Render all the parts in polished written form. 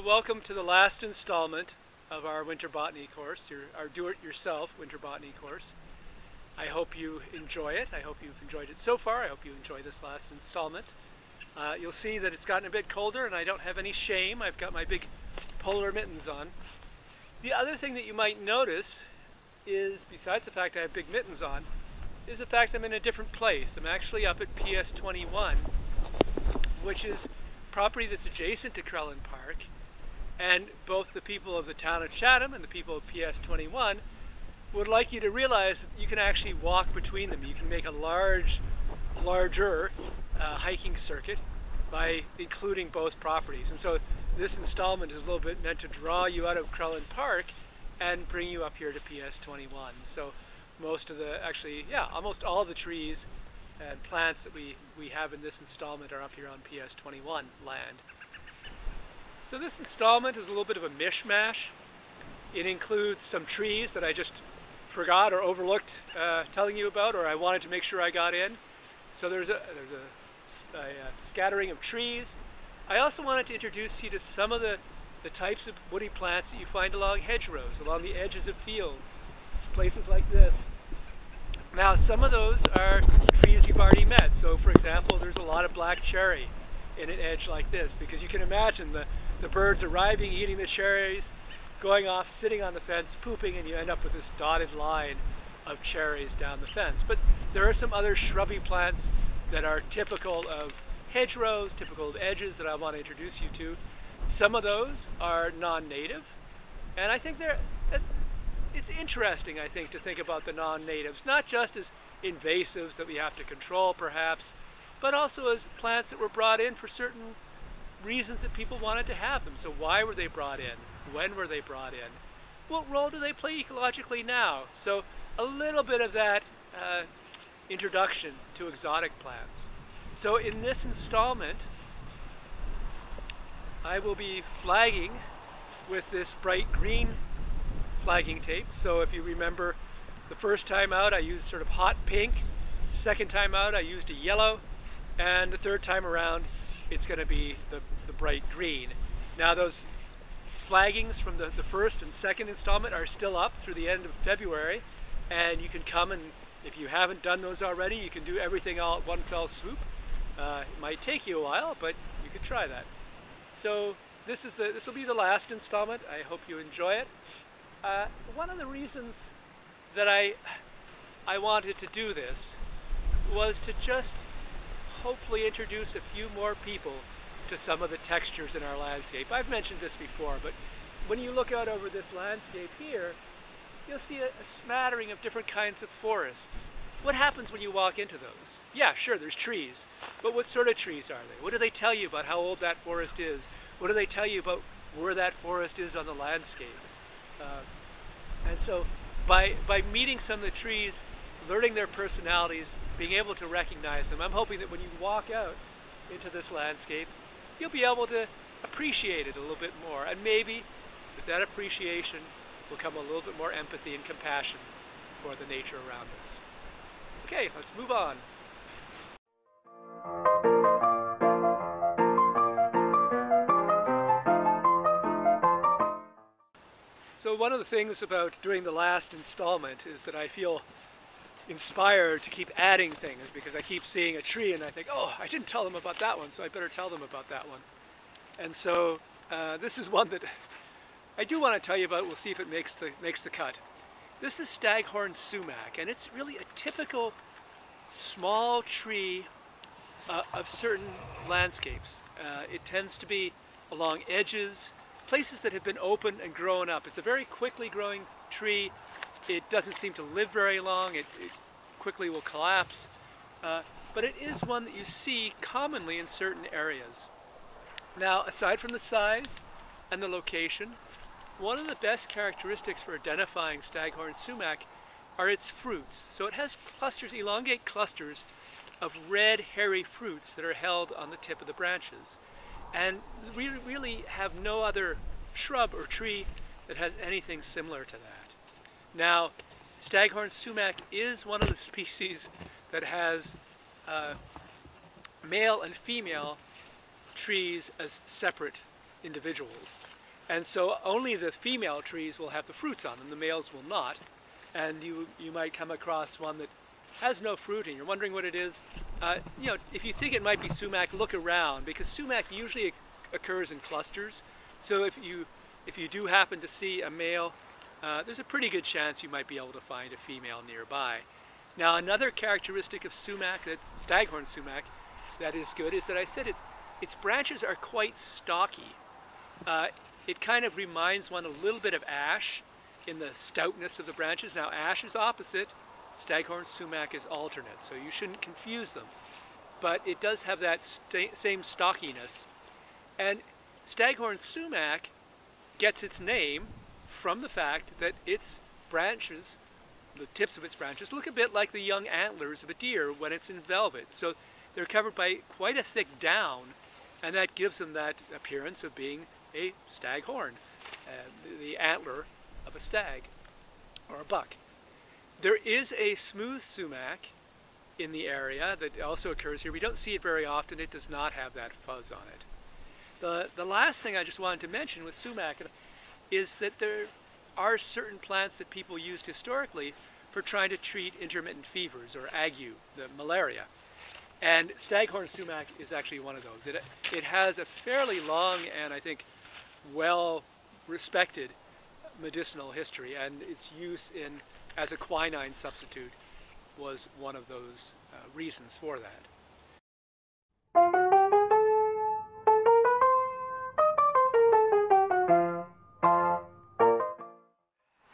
welcome to the last installment of our Winter Botany course, our do-it-yourself Winter Botany course. I hope you enjoy it. I hope you've enjoyed it so far. I hope you enjoy this last installment. You'll see that it's gotten a bit colder and I don't have any shame. I've got my big polar mittens on. The other thing that you might notice is, besides the fact I have big mittens on, is the fact I'm in a different place. I'm actually up at PS21, which is property that's adjacent to Crellin Park, and both the people of the town of Chatham and the people of PS21 would like you to realize that you can actually walk between them. You can make a larger hiking circuit by including both properties. And so this installment is a little bit meant to draw you out of Crellin Park and bring you up here to PS21. So most of the, almost all the trees and plants that we have in this installment are up here on PS21 land. So this installment is a little bit of a mishmash. It includes some trees that I just forgot or overlooked telling you about, or I wanted to make sure I got in. So there's a scattering of trees. I also wanted to introduce you to some of the types of woody plants that you find along hedgerows, along the edges of fields, places like this. Now, some of those are trees you've already met. So, for example, there's a lot of black cherry in an edge like this, because you can imagine the birds arriving, eating the cherries, going off, sitting on the fence, pooping, and you end up with this dotted line of cherries down the fence. But there are some other shrubby plants that are typical of hedgerows, typical of edges, that I want to introduce you to. Some of those are non-native, and I think it's interesting, I think, to think about the non-natives, not just as invasives that we have to control, perhaps, but also as plants that were brought in for certain reasons that people wanted to have them. So why were they brought in? When were they brought in? What role do they play ecologically now? So a little bit of that introduction to exotic plants. So in this installment, I will be flagging with this bright green flagging tape. So if you remember, the first time out I used sort of hot pink, second time out I used a yellow, and the third time around it's going to be the bright green. Now those flaggings from the first and second installment are still up through the end of February, and you can come, and if you haven't done those already, you can do everything all at one fell swoop. It might take you a while, but you could try that. So this will be the last installment. I hope you enjoy it. One of the reasons that I wanted to do this was to just hopefully introduce a few more people to some of the textures in our landscape. I've mentioned this before, but when you look out over this landscape here, you'll see a smattering of different kinds of forests. What happens when you walk into those? Yeah, sure, there's trees, but what sort of trees are they? What do they tell you about how old that forest is? What do they tell you about where that forest is on the landscape? And so by meeting some of the trees, learning their personalities, being able to recognize them, I'm hoping that when you walk out into this landscape, you'll be able to appreciate it a little bit more. And maybe with that appreciation will come a little bit more empathy and compassion for the nature around us. Okay, let's move on. So one of the things about doing the last installment is that I feel inspired to keep adding things, because I keep seeing a tree and I think, oh, I didn't tell them about that one, so I better tell them about that one. And so this is one that I do want to tell you about. We'll see if it makes the cut. This is Staghorn Sumach, and it's really a typical small tree of certain landscapes. It tends to be along edges, places that have been open and grown up. It's a very quickly growing tree. It doesn't seem to live very long. It quickly will collapse. But it is one that you see commonly in certain areas. Now, aside from the size and the location, one of the best characteristics for identifying Staghorn Sumach are its fruits. So it has clusters, elongate clusters of red, hairy fruits that are held on the tip of the branches. And we really have no other shrub or tree that has anything similar to that. Now, Staghorn Sumach is one of the species that has male and female trees as separate individuals. And so only the female trees will have the fruits on them, the males will not. And you might come across one that has no fruit and you're wondering what it is. You know, if you think it might be sumac, look around, because sumac usually occurs in clusters. So if you do happen to see a male, there's a pretty good chance you might be able to find a female nearby. Now another characteristic of sumac, that's Staghorn Sumach, that is good, is that I said its branches are quite stocky. It kind of reminds one a little bit of ash in the stoutness of the branches. Now ash is opposite, Staghorn Sumach is alternate, so you shouldn't confuse them. But it does have that same stockiness. And Staghorn Sumach gets its name from the fact that its branches, the tips of its branches, look a bit like the young antlers of a deer when it's in velvet. So they're covered by quite a thick down, and that gives them that appearance of being a staghorn, the antler of a stag or a buck. There is a smooth sumac in the area that also occurs here. We don't see it very often. It does not have that fuzz on it. The last thing I just wanted to mention with sumac is that there are certain plants that people used historically for trying to treat intermittent fevers or ague, the malaria. And Staghorn Sumach is actually one of those. It has a fairly long and I think well respected medicinal history, and its use as a quinine substitute was one of those reasons for that.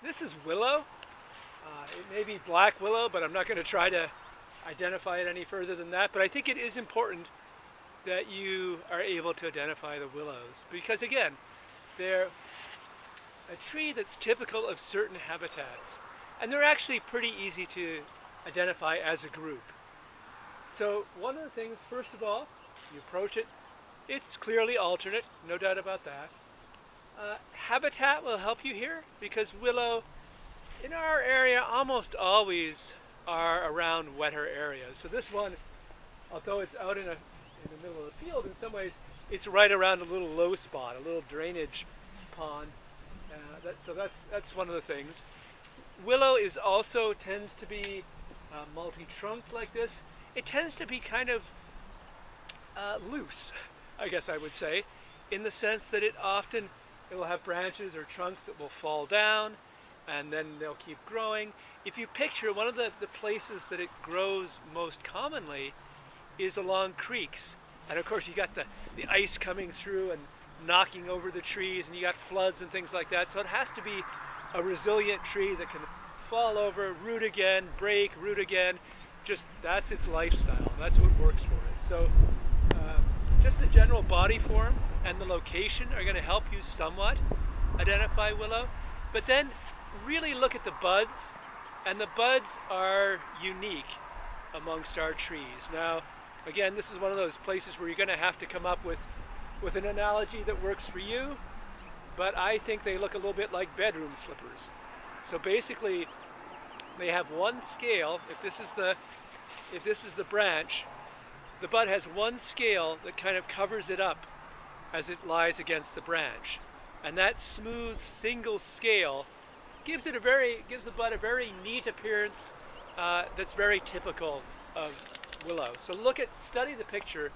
This is willow. It may be black willow, but I'm not going to try to identify it any further than that. But I think it is important that you are able to identify the willows, because again, they're a tree that's typical of certain habitats, and they're actually pretty easy to identify as a group. So one of the things, first of all, you approach it, it's clearly alternate, no doubt about that. Habitat will help you here, because willow in our area almost always are around wetter areas. So this one, although it's out in the middle of the field, in some ways it's right around a little low spot, a little drainage pond. So that's one of the things. Willow tends to be multi-trunk like this. It tends to be kind of loose, I guess I would say, in the sense that it will have branches or trunks that will fall down, and then they'll keep growing. If you picture, one of the places that it grows most commonly is along creeks. And of course you got the ice coming through and knocking over the trees, and you got floods and things like that. So it has to be a resilient tree that can fall over, root again, break, root again. Just that's its lifestyle. That's what works for it. So just the general body form and the location are going to help you somewhat identify willow. But then really look at the buds, and the buds are unique amongst our trees. Now, again, this is one of those places where you're going to have to come up with an analogy that works for you, but I think they look a little bit like bedroom slippers. So basically, they have one scale. If this is the branch, the bud has one scale that kind of covers it up as it lies against the branch, and that smooth single scale gives the bud a very neat appearance that's very typical of willow. So study the picture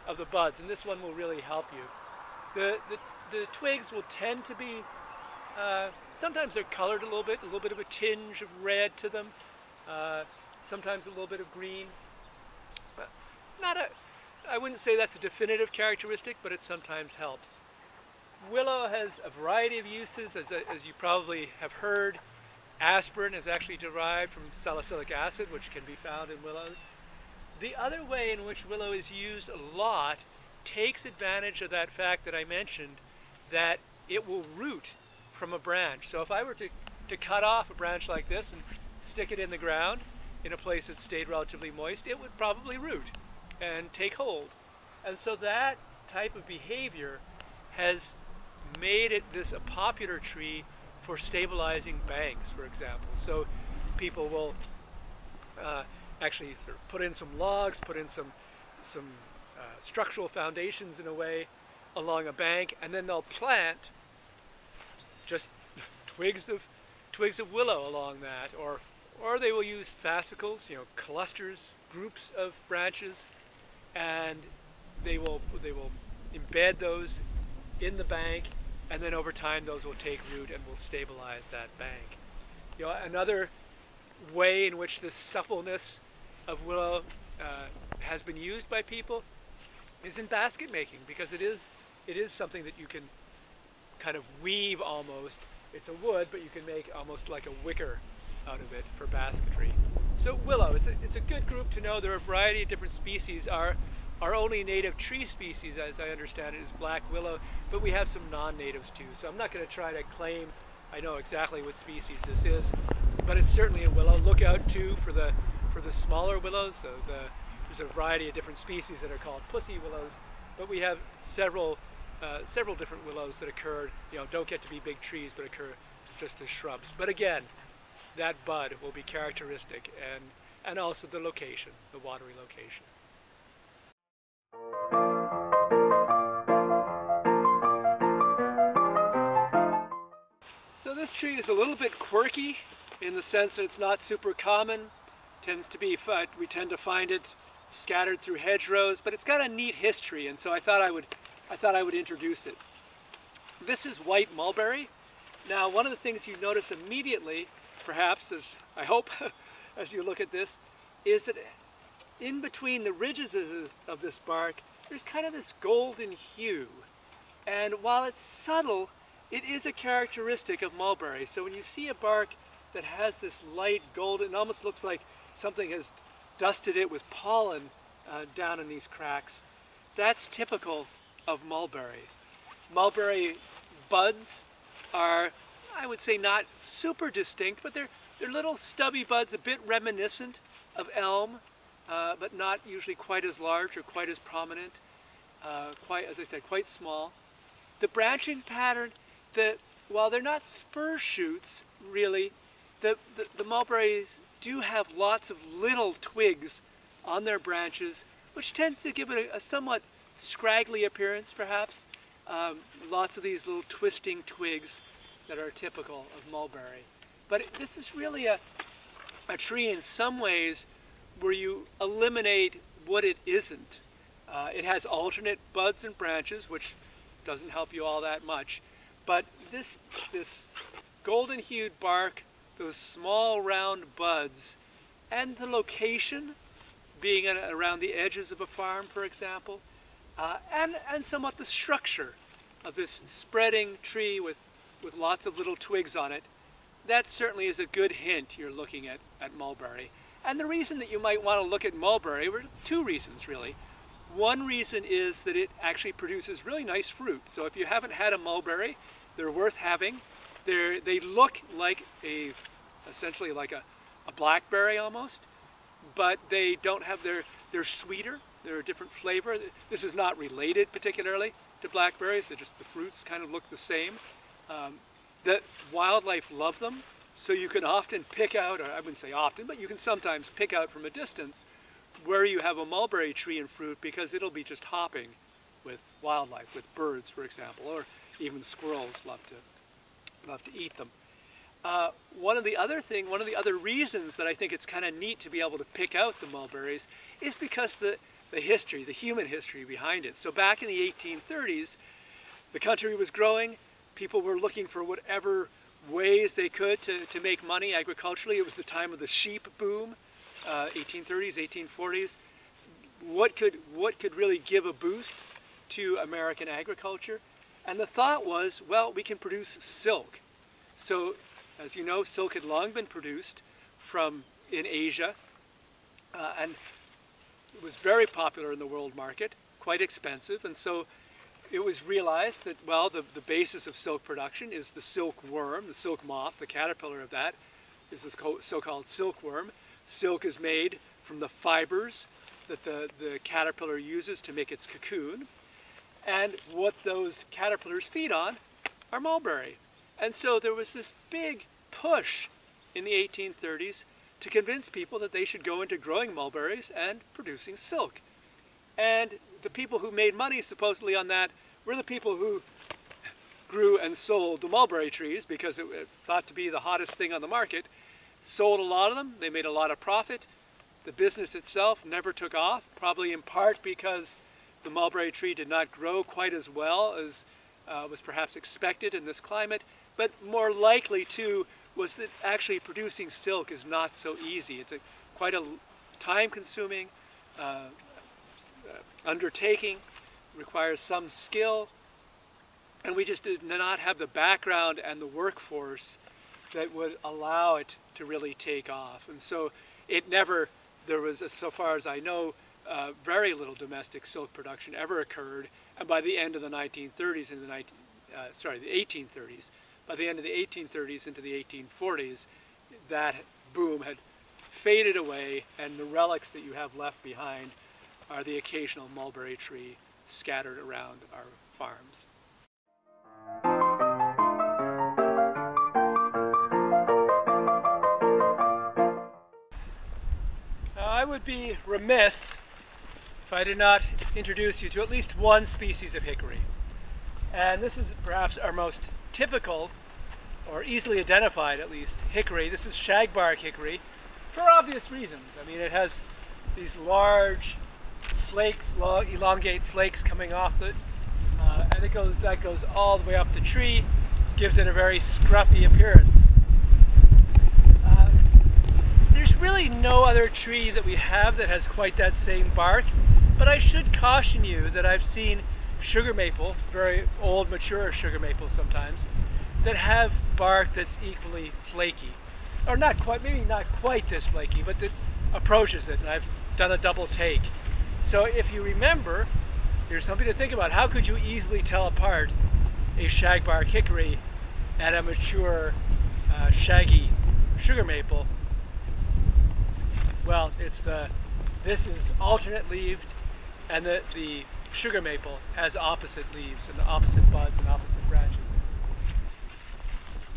of the buds, and this one will really help you. The twigs will tend to be, sometimes they're colored a little bit of a tinge of red to them, sometimes a little bit of green. I wouldn't say that's a definitive characteristic, but it sometimes helps. Willow has a variety of uses, as you probably have heard. Aspirin is actually derived from salicylic acid, which can be found in willows. The other way in which willow is used a lot takes advantage of that fact that I mentioned, that it will root from a branch. So if I were to cut off a branch like this and stick it in the ground in a place that stayed relatively moist, it would probably root and take hold. And so that type of behavior has made it a popular tree for stabilizing banks, for example. So people will actually put in some logs, put in some structural foundations in a way along a bank, and then they'll plant just twigs of willow along that, or they will use fascicles, you know, clusters, groups of branches, and they will embed those in the bank, and then over time those will take root and will stabilize that bank. You know, another way in which this suppleness of willow has been used by people is in basket making, because it is something that you can kind of weave almost. It's a wood, but you can make almost like a wicker out of it for basketry. So willow, it's a good group to know. There are a variety of different species. Our only native tree species, as I understand it, is black willow, but we have some non-natives too. So I'm not going to try to claim I know exactly what species this is, but it's certainly a willow. Look out too for the smaller willows. So there's a variety of different species that are called pussy willows, but we have several different willows that occur, you know, don't get to be big trees, but occur just as shrubs. But again, that bud will be characteristic, and also the location, the watery location. So this tree is a little bit quirky in the sense that it's not super common. We tend to find it scattered through hedgerows, but it's got a neat history, and so I thought I would introduce it. This is white mulberry. Now, one of the things you notice immediately, perhaps, as I hope, as you look at this, is that in between the ridges of this bark, there's kind of this golden hue. And while it's subtle, it is a characteristic of mulberry. So when you see a bark that has this light golden, it almost looks like something has dusted it with pollen down in these cracks. That's typical of mulberry. Mulberry buds are, I would say, not super distinct, but they're little stubby buds, a bit reminiscent of elm, but not usually quite as large or quite as prominent, quite, as I said, quite small. The branching pattern, while they're not spur shoots, really, the mulberries do have lots of little twigs on their branches, which tends to give it a somewhat scraggly appearance, perhaps. Lots of these little twisting twigs that are typical of mulberry. But this is really a tree in some ways where you eliminate what it isn't. It has alternate buds and branches, which doesn't help you all that much. But this golden-hued bark, those small round buds, and the location, being around the edges of a farm, for example, and somewhat the structure of this spreading tree with lots of little twigs on it, that certainly is a good hint you're looking at mulberry. And the reason that you might want to look at mulberry, were two reasons really. One reason is that it actually produces really nice fruit. So if you haven't had a mulberry, they're worth having. They look like essentially like a blackberry almost, but they don't have they're sweeter. They're a different flavor. This is not related particularly to blackberries. The fruits kind of look the same. The wildlife love them, so you can often pick out, or I wouldn't say often, but you can sometimes pick out from a distance where you have a mulberry tree in fruit, because it'll be just hopping with wildlife, with birds, for example, or even squirrels love to eat them. One of the other reasons that I think it's kind of neat to be able to pick out the mulberries is because the history, the human history behind it. So back in the 1830s, the country was growing. People were looking for whatever ways they could to make money agriculturally. It was the time of the sheep boom, 1830s, 1840s. What could really give a boost to American agriculture? And the thought was, well, we can produce silk. So, as you know, silk had long been produced in Asia, and it was very popular in the world market, quite expensive, and so it was realized that, well, the basis of silk production is the silkworm, the silk moth. The caterpillar of that is the so-called silkworm. Silk is made from the fibers that the caterpillar uses to make its cocoon, and what those caterpillars feed on are mulberry. And so there was this big push in the 1830s to convince people that they should go into growing mulberries and producing silk. And the people who made money supposedly on that were the people who grew and sold the mulberry trees because it was thought to be the hottest thing on the market. Sold a lot of them, they made a lot of profit. The business itself never took off, probably in part because the mulberry tree did not grow quite as well as was perhaps expected in this climate, but more likely too was that actually producing silk is not so easy. It's quite a time-consuming undertaking, requires some skill, and we just did not have the background and the workforce that would allow it to really take off. And so it never, there was, so far as I know, very little domestic silk production ever occurred. And by the end of the 1930s, the 1830s, by the end of the 1830s into the 1840s, that boom had faded away, and the relics that you have left behind are the occasional mulberry tree scattered around our farms. I would be remiss if I did not introduce you to at least one species of hickory. And this is perhaps our most typical, or easily identified at least, hickory. This is Shagbark Hickory, for obvious reasons. I mean, it has these large flakes, long, elongate flakes coming off it, and that goes all the way up the tree, gives it a very scruffy appearance. There's really no other tree that we have that has quite that same bark, but I should caution you that I've seen sugar maple, very old mature sugar maple sometimes, that have bark that's equally flaky. Or not quite, maybe not quite this flaky, but that approaches it, and I've done a double take. So if you remember, here's something to think about. How could you easily tell apart a Shagbark hickory and a mature shaggy sugar maple? Well, this is alternate leaved, and the sugar maple has opposite leaves and opposite buds and opposite branches.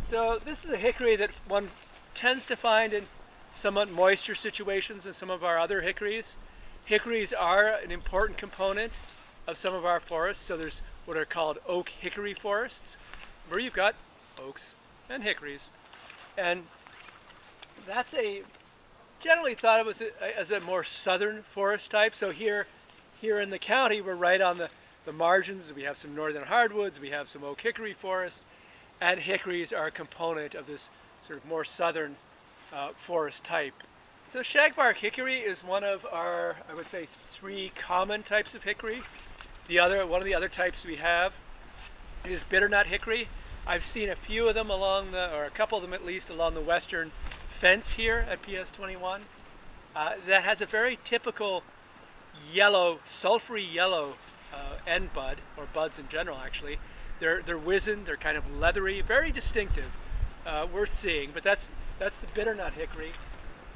So this is a hickory that one tends to find in somewhat moisture situations in some of our other hickories. Hickories are an important component of some of our forests, so there's what are called oak hickory forests, where you've got oaks and hickories. And that's generally thought of as a more southern forest type. So here in the county, we're right on the margins. We have some northern hardwoods, we have some oak hickory forest, and hickories are a component of this sort of more southern forest type. So Shagbark hickory is one of our, I would say, 3 common types of hickory. One of the other types we have is bitternut hickory. I've seen a few of them or a couple of them at least, along the western fence here at PS21. That has a very typical yellow, sulfury yellow end bud, or buds in general actually. They're wizened, they're kind of leathery, very distinctive, worth seeing, but that's the bitternut hickory.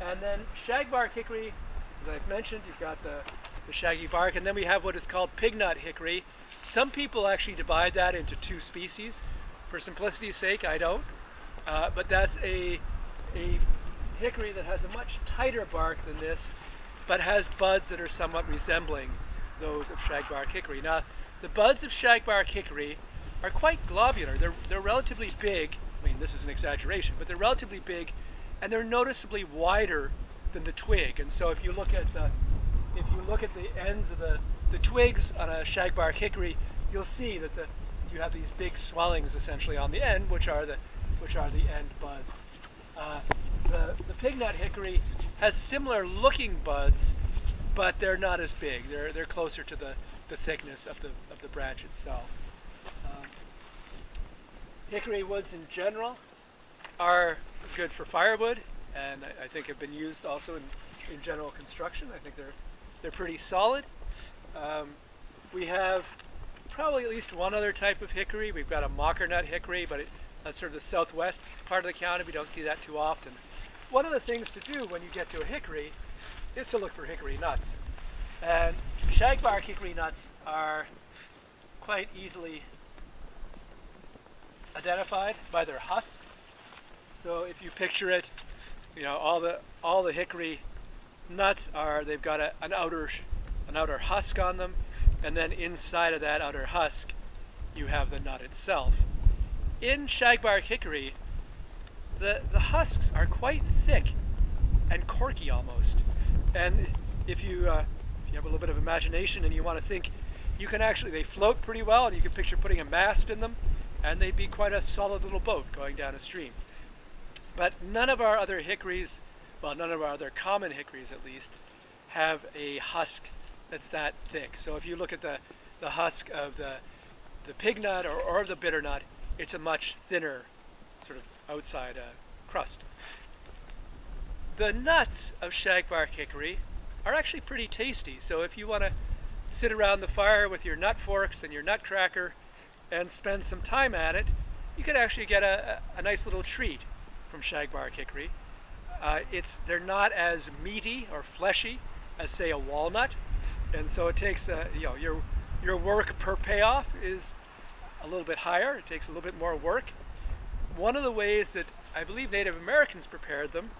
And then Shagbark hickory, as I've mentioned, you've got the shaggy bark, and then we have what is called pignut hickory. Some people actually divide that into 2 species. For simplicity's sake, I don't. But that's a hickory that has a much tighter bark than this, but has buds that are somewhat resembling those of Shagbark hickory. Now, the buds of Shagbark hickory are quite globular. They're relatively big. I mean, this is an exaggeration, but they're relatively big, and they're noticeably wider than the twig. And so if you look at the ends of the twigs on a Shagbark hickory, you'll see that you have these big swellings essentially on the end, which are the end buds. The pignut hickory has similar looking buds, but they're not as big. They're closer to the thickness of the branch itself. Hickory woods in general are good for firewood, and I think have been used also in general construction. I think they're pretty solid. We have probably at least one other type of hickory. We've got a mockernut hickory, but that's sort of the southwest part of the county. We don't see that too often. One of the things to do when you get to a hickory is to look for hickory nuts. And Shagbark hickory nuts are quite easily identified by their husks. So if you picture it, you know, all the hickory nuts they've got an outer husk on them, and then inside of that outer husk you have the nut itself. In Shagbark Hickory, the husks are quite thick and corky almost. And if you have a little bit of imagination and you want to think, you can actually, they float pretty well, and you can picture putting a mast in them, and they'd be quite a solid little boat going down a stream. But none of our other hickories, well, none of our other common hickories at least, have a husk that's that thick. So if you look at the husk of the pig nut or the bitter nut, it's a much thinner sort of outside crust. The nuts of Shagbark Hickory are actually pretty tasty. So if you want to sit around the fire with your nut forks and your nut cracker and spend some time at it, you could actually get a nice little treat from Shagbark Hickory. They're not as meaty or fleshy as, say, a walnut, and so it takes your work per payoff is a little bit higher. It takes a little bit more work. One of the ways that I believe Native Americans prepared them,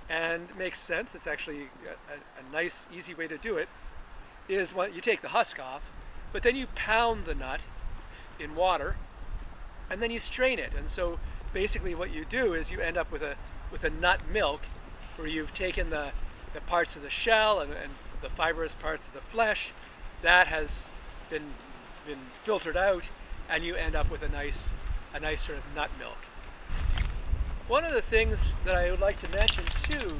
and it makes sense, it's actually a nice, easy way to do it, is when you take the husk off, but then you pound the nut in water, and then you strain it. And so basically what you do is you end up with a nut milk, where you've taken the parts of the shell and the fibrous parts of the flesh that has been filtered out, and you end up with a nice sort of nut milk. One of the things that I would like to mention too,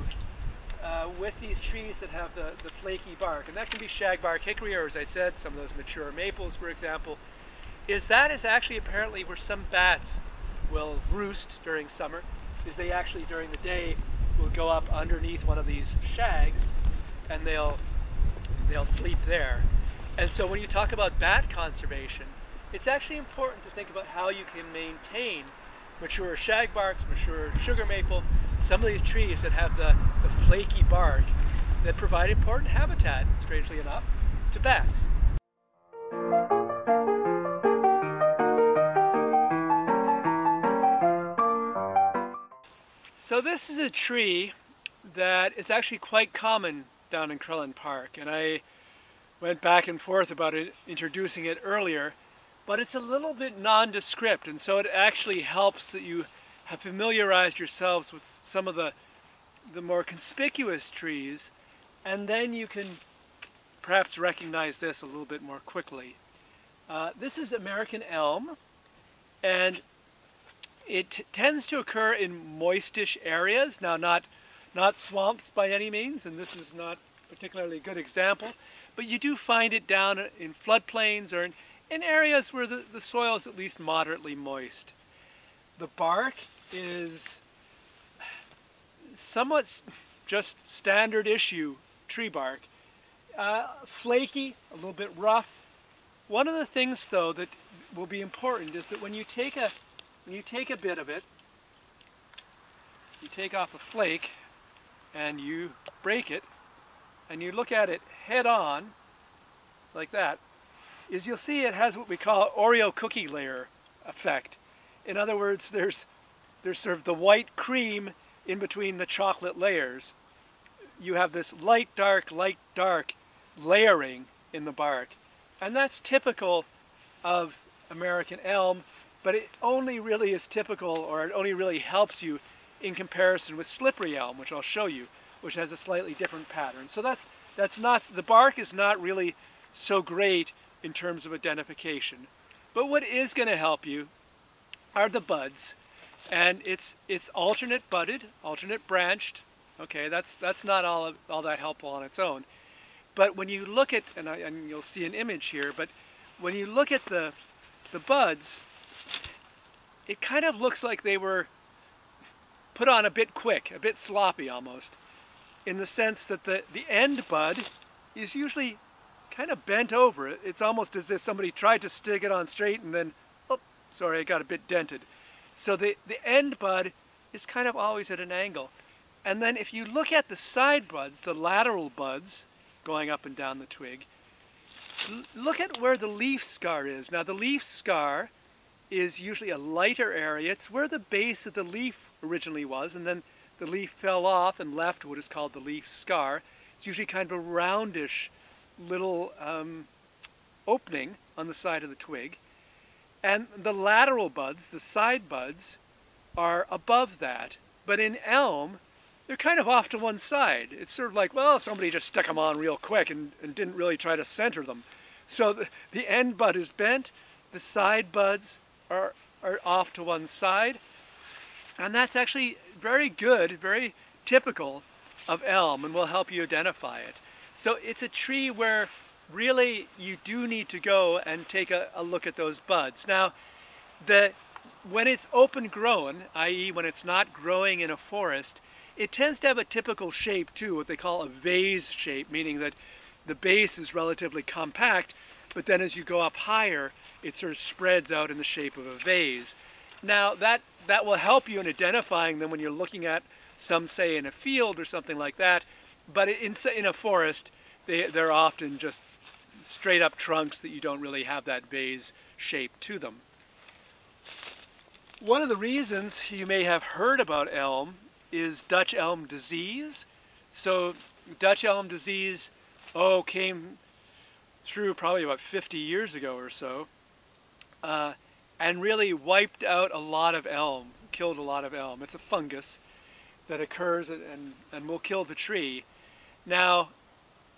with these trees that have the flaky bark, and that can be Shagbark Hickory, or as I said, some of those mature maples, for example, is actually apparently where some bats will roost during summer, is they actually during the day will go up underneath one of these shags and they'll sleep there. And so when you talk about bat conservation, it's actually important to think about how you can maintain mature shagbarks, mature sugar maple, some of these trees that have the flaky bark that provide important habitat, strangely enough, to bats. So this is a tree that is actually quite common down in Crellin Park, and I went back and forth about it, introducing it earlier, but it's a little bit nondescript, and so it actually helps that you have familiarized yourselves with some of the more conspicuous trees, and then you can perhaps recognize this a little bit more quickly. This is American elm, and it tends to occur in moistish areas. Now, not swamps by any means, and this is not a particularly good example, but you do find it down in floodplains or in areas where the soil is at least moderately moist. The bark is somewhat just standard issue tree bark. Flaky, a little bit rough. One of the things though that will be important is that when you take a bit of it, you take off a flake and you break it and you look at it head on like that, is you'll see it has what we call Oreo cookie layer effect. In other words, there's sort of the white cream in between the chocolate layers. You have this light dark layering in the bark, and that's typical of American elm, but it only really is typical, or it only really helps you in comparison with slippery elm, which I'll show you, which has a slightly different pattern. So that's not, the bark is not really so great in terms of identification. But what is going to help you are the buds, and it's alternate budded, alternate branched. Okay, that's not all that helpful on its own. But when you look at, and you'll see an image here, but when you look at the buds, it kind of looks like they were put on a bit quick, a bit sloppy almost, in the sense that the end bud is usually kind of bent over. It's almost as if somebody tried to stick it on straight and then, oh, sorry, I got a bit dented. So the end bud is kind of always at an angle. And then if you look at the side buds, the lateral buds going up and down the twig, look at where the leaf scar is. Now the leaf scar is usually a lighter area. It's where the base of the leaf originally was, and then the leaf fell off and left what is called the leaf scar. It's usually kind of a roundish little opening on the side of the twig. And the lateral buds, the side buds, are above that. But in elm, they're kind of off to one side. It's sort of like, well, somebody just stuck them on real quick and didn't really try to center them. So the end bud is bent, the side buds are off to one side. And that's actually very good, very typical of elm, and will help you identify it. So it's a tree where really you do need to go and take a look at those buds. Now, when it's open grown, i.e. when it's not growing in a forest, it tends to have a typical shape too, what they call a vase shape, meaning that the base is relatively compact, but then as you go up higher, it sort of spreads out in the shape of a vase. Now that will help you in identifying them when you're looking at some, say, in a field or something like that, but in a forest, they're often just straight up trunks that you don't really have that vase shape to them. One of the reasons you may have heard about elm is Dutch elm disease. So Dutch elm disease, came through probably about 50 years ago or so, and really wiped out a lot of elm, killed a lot of elm. It's a fungus that occurs and will kill the tree. Now,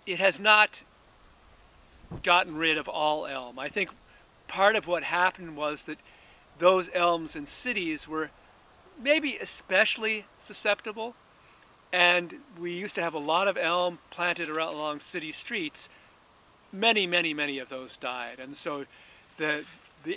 it has not gotten rid of all elm. I think part of what happened was that those elms in cities were maybe especially susceptible, and we used to have a lot of elm planted along city streets. Many of those died, and so the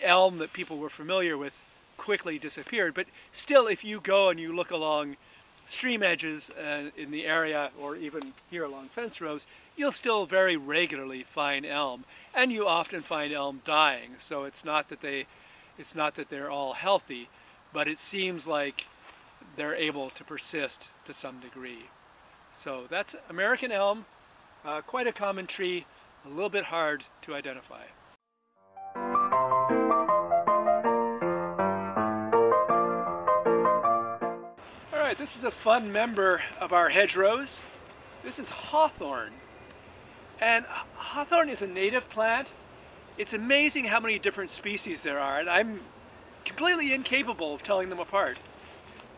elm that people were familiar with quickly disappeared. But still, if you go and you look along stream edges in the area, or even here along fence rows, you'll still very regularly find elm, and you often find elm dying. So it's not that they're all healthy, but it seems like they're able to persist to some degree. So that's American elm, quite a common tree, a little bit hard to identify. All right, this is a fun member of our hedgerows. This is hawthorn. And hawthorn is a native plant. It's amazing how many different species there are, and I'm completely incapable of telling them apart.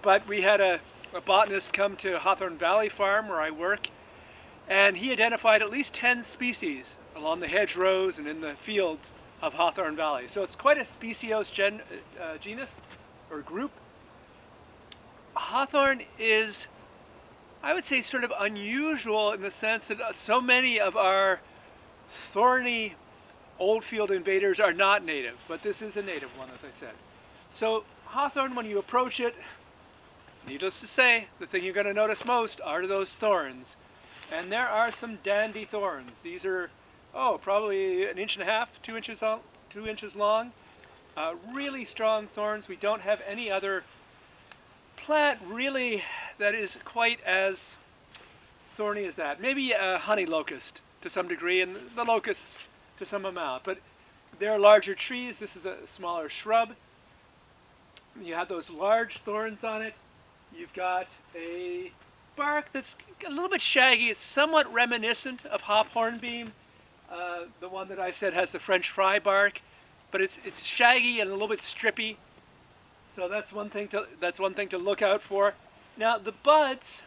But we had a botanist come to Hawthorn Valley Farm where I work, and he identified at least 10 species along the hedgerows and in the fields of Hawthorn Valley. So it's quite a speciose genus or group. Hawthorn is, I would say, sort of unusual in the sense that so many of our thorny old field invaders are not native, but this is a native one, as I said. So hawthorn, when you approach it, needless to say, the thing you're going to notice most are those thorns. And there are some dandy thorns. These are, probably 1.5 inches, 2 inches long. Really strong thorns. We don't have any other plant really that is quite as thorny as that. Maybe a honey locust to some degree, and the locusts to some amount. But they're larger trees. This is a smaller shrub. You have those large thorns on it. You've got a bark that's a little bit shaggy. It's somewhat reminiscent of hop hornbeam, the one that I said has the French fry bark, but it's shaggy and a little bit strippy. So that's one thing to look out for. Now the buds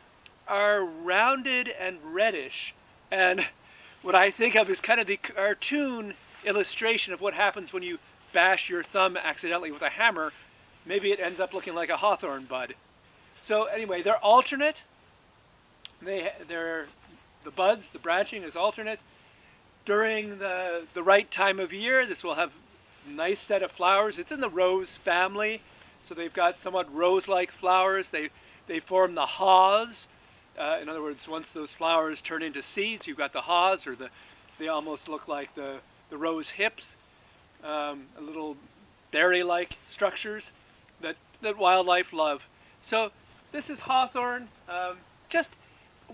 are rounded and reddish, and what I think of is kind of the cartoon illustration of what happens when you bash your thumb accidentally with a hammer. Maybe it ends up looking like a hawthorn bud. So anyway, they're alternate. The buds, the branching is alternate. During the right time of year, this will have a nice set of flowers. It's in the rose family, so they've got somewhat rose-like flowers. They form the haws. In other words, once those flowers turn into seeds, you've got the haws, or they almost look like the rose hips, a little berry-like structures that wildlife love. So this is hawthorn.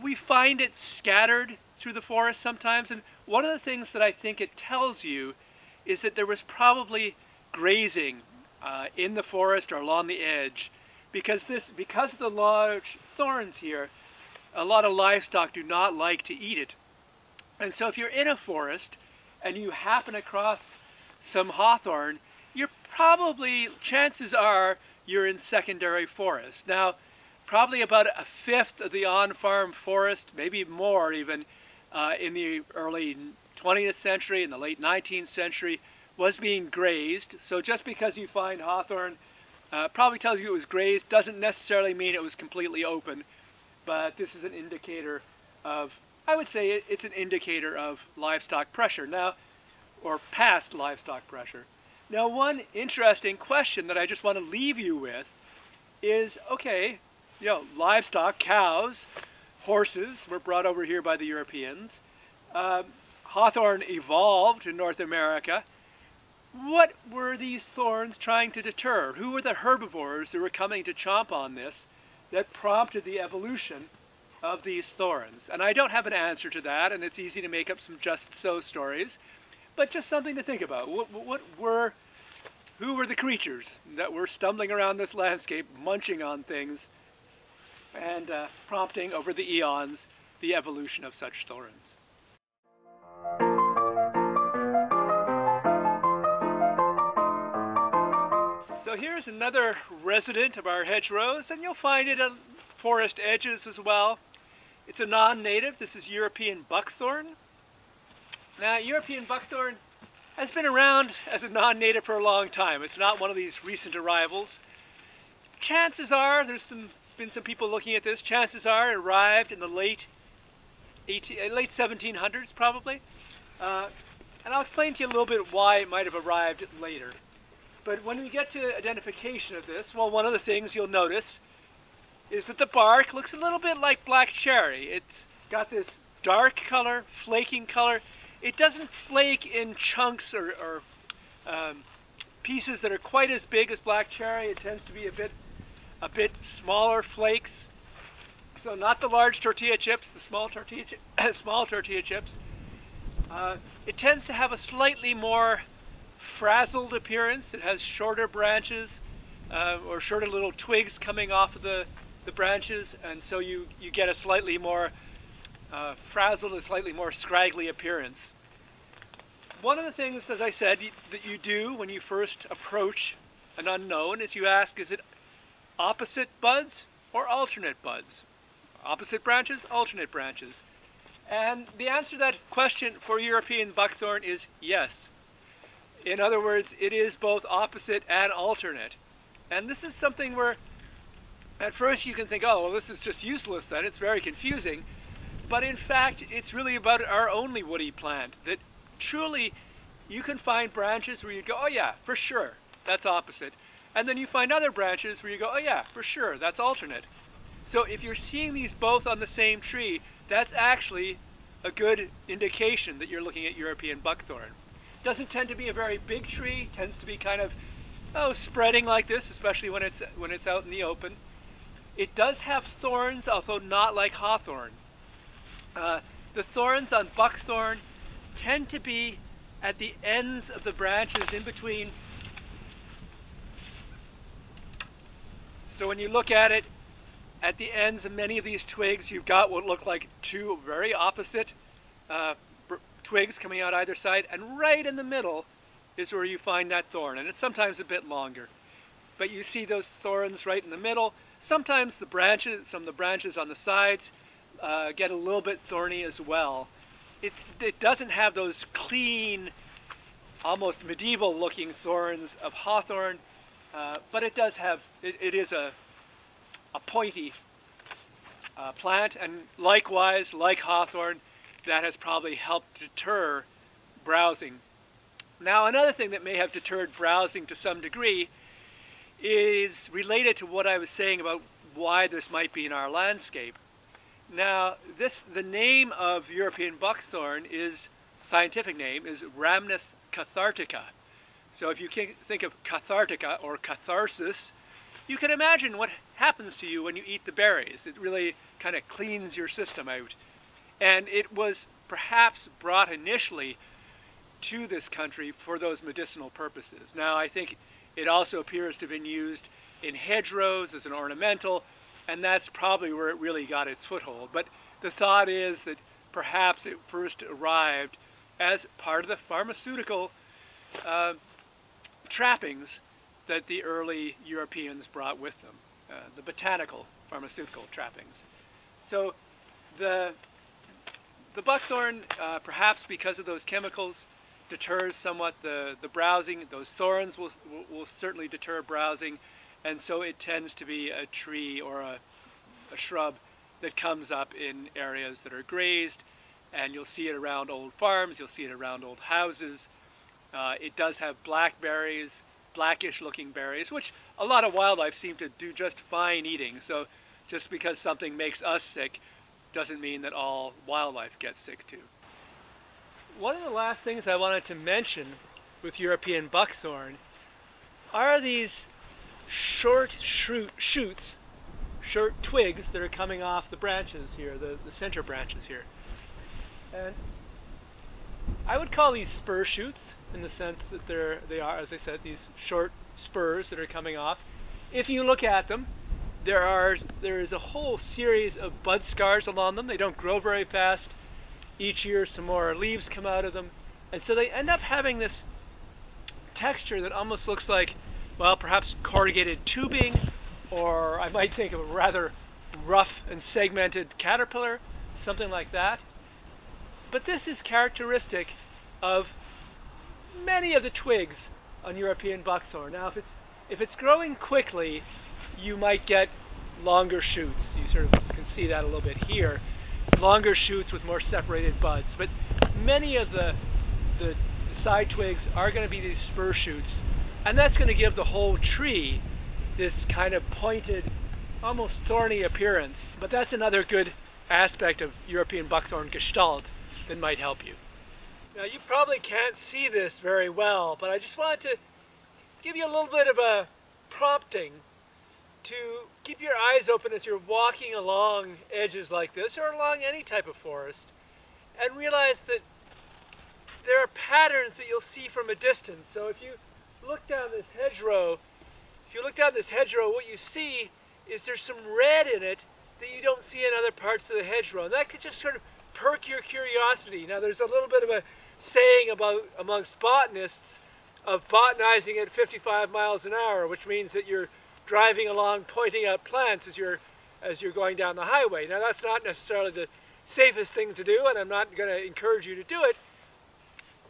We find it scattered through the forest sometimes, and one of the things that I think it tells you is that there was probably grazing in the forest or along the edge, because of the large thorns here, a lot of livestock do not like to eat it. And so if you're in a forest and you happen across some hawthorn, you're probably, chances are, you're in secondary forest. Now, probably about a fifth of the on-farm forest, maybe more even, in the early 20th century and the late 19th century was being grazed. So just because you find hawthorn probably tells you it was grazed, doesn't necessarily mean it was completely open. But this is an indicator of, I would say it's an indicator of livestock pressure now, or past livestock pressure. Now, one interesting question that I just want to leave you with is, okay, you know, livestock, cows, horses were brought over here by the Europeans. Hawthorn evolved in North America. What were these thorns trying to deter? Who were the herbivores that were coming to chomp on this that prompted the evolution of these thorns? And I don't have an answer to that, and it's easy to make up some just so stories, but just something to think about. Who were the creatures that were stumbling around this landscape, munching on things, and prompting over the eons the evolution of such thorns? So here's another resident of our hedgerows, and you'll find it at forest edges as well. It's a non-native. This is European buckthorn. Now, European buckthorn has been around as a non-native for a long time. It's not one of these recent arrivals. Chances are, been some people looking at this, chances are it arrived in the late 1700s probably. And I'll explain to you a little bit why it might have arrived later. But when we get to identification of this, well, one of the things you'll notice is that the bark looks a little bit like black cherry. It's got this dark color, flaking color. It doesn't flake in chunks or pieces that are quite as big as black cherry. It tends to be a bit smaller flakes. So not the large tortilla chips, the small tortilla chips. It tends to have a slightly more frazzled appearance. It has shorter branches or shorter little twigs coming off of the branches, and so you get a slightly more frazzled, a slightly more scraggly appearance. One of the things, as I said, that you do when you first approach an unknown is you ask, is it opposite buds or alternate buds? Opposite branches, alternate branches. And the answer to that question for European buckthorn is yes. In other words, it is both opposite and alternate. And this is something where at first you can think, oh, well, this is just useless then, it's very confusing. But in fact, it's really about our only woody plant, that truly you can find branches where you go, oh yeah, for sure, that's opposite. And then you find other branches where you go, oh yeah, for sure, that's alternate. So if you're seeing these both on the same tree, that's actually a good indication that you're looking at European buckthorn. Doesn't tend to be a very big tree, tends to be kind of spreading like this, especially when it's out in the open. It does have thorns, although not like hawthorn. The thorns on buckthorn tend to be at the ends of the branches in between. So when you look at it, at the ends of many of these twigs, you've got what look like two very opposite twigs coming out either side, and right in the middle is where you find that thorn, and it's sometimes a bit longer. But you see those thorns right in the middle. Sometimes the branches, some of the branches on the sides get a little bit thorny as well. It doesn't have those clean, almost medieval looking thorns of hawthorn, but it does have, it is a pointy plant, and likewise, like hawthorn, that has probably helped deter browsing. Now, another thing that may have deterred browsing to some degree is related to what I was saying about why this might be in our landscape. Now, the name of European buckthorn scientific name is Rhamnus cathartica. So if you think of cathartica or catharsis, you can imagine what happens to you when you eat the berries. It really kind of cleans your system out. And it was perhaps brought initially to this country for those medicinal purposes. Now, I think it also appears to have been used in hedgerows as an ornamental, and that's probably where it really got its foothold. But the thought is that perhaps it first arrived as part of the pharmaceutical trappings that the early Europeans brought with them, the botanical pharmaceutical trappings. So the buckthorn, perhaps because of those chemicals, deters somewhat the browsing. Those thorns will certainly deter browsing, and so it tends to be a tree or a shrub that comes up in areas that are grazed, and you'll see it around old farms, you'll see it around old houses. It does have blackberries, blackish looking berries, which a lot of wildlife seem to do just fine eating. So just because something makes us sick doesn't mean that all wildlife gets sick too. One of the last things I wanted to mention with European buckthorn are these short shoots, short twigs that are coming off the branches here, the center branches here. And I would call these spur shoots in the sense that they are, as I said, these short spurs that are coming off. If you look at them, there is a whole series of bud scars along them. They don't grow very fast. Each year some more leaves come out of them. And so they end up having this texture that almost looks like, well, perhaps corrugated tubing, or I might think of a rather rough and segmented caterpillar, something like that. But this is characteristic of many of the twigs on European buckthorn. Now, if it's growing quickly, you might get longer shoots. You sort of can see that a little bit here. Longer shoots with more separated buds. But many of the side twigs are going to be these spur shoots, and that's going to give the whole tree this kind of pointed, almost thorny appearance. But that's another good aspect of European buckthorn gestalt that might help you. Now, you probably can't see this very well, but I just wanted to give you a little bit of a prompting to keep your eyes open as you're walking along edges like this or along any type of forest, and realize that there are patterns that you'll see from a distance. So if you look down this hedgerow, what you see is there's some red in it that you don't see in other parts of the hedgerow. And that could just sort of perk your curiosity. Now, there's a little bit of a saying amongst botanists of botanizing at 55 miles an hour, which means that you're driving along pointing out plants as you're going down the highway. Now, that's not necessarily the safest thing to do, and I'm not going to encourage you to do it.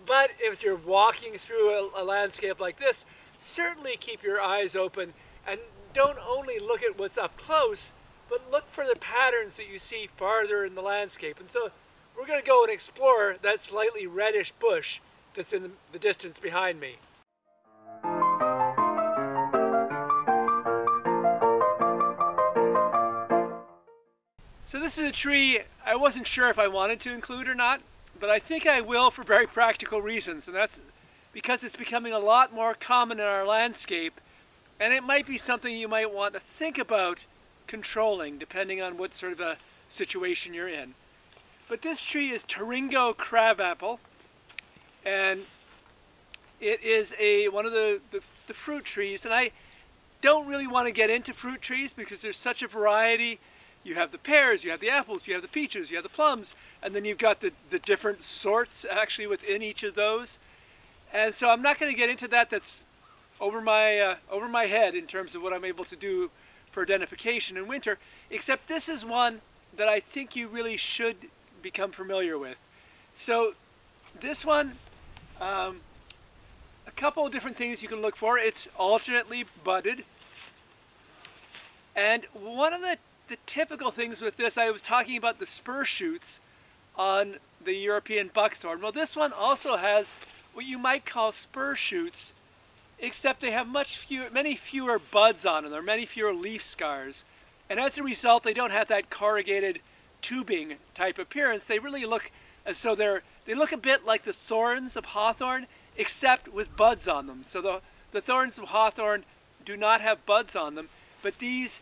But if you're walking through a landscape like this, certainly keep your eyes open and don't only look at what's up close, but look for the patterns that you see farther in the landscape. And so we're going to go and explore that slightly reddish bush that's in the distance behind me. So this is a tree I wasn't sure if I wanted to include or not, but I think I will for very practical reasons, and that's because it's becoming a lot more common in our landscape, and it might be something you might want to think about controlling depending on what sort of a situation you're in. But this tree is Toringo Crabapple, and it is one of the fruit trees, and I don't really want to get into fruit trees because there's such a variety. You have the pears, you have the apples, you have the peaches, you have the plums, and then you've got the different sorts actually within each of those. And so I'm not going to get into that. That's over my head in terms of what I'm able to do for identification in winter, except this is one that I think you really should become familiar with. So this one, a couple of different things you can look for. It's alternately budded, and one of the typical things with this, I was talking about the spur shoots on the European buckthorn. Well, this one also has what you might call spur shoots, except they have many fewer buds on them. There are many fewer leaf scars. And as a result, they don't have that corrugated tubing type appearance. They really look as though they look a bit like the thorns of hawthorn, except with buds on them. So the thorns of hawthorn do not have buds on them, but these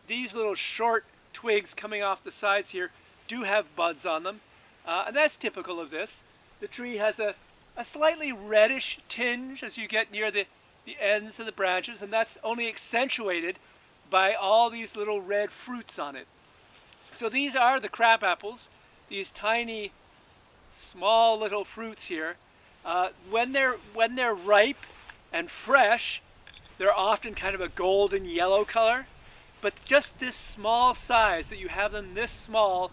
little short twigs coming off the sides here do have buds on them, and that's typical of this. The tree has a slightly reddish tinge as you get near the ends of the branches, and that's only accentuated by all these little red fruits on it. So these are the crab apples, these tiny, small little fruits here. When they're ripe, and fresh, they're often kind of a golden yellow color. But just this small size, that you have them this small,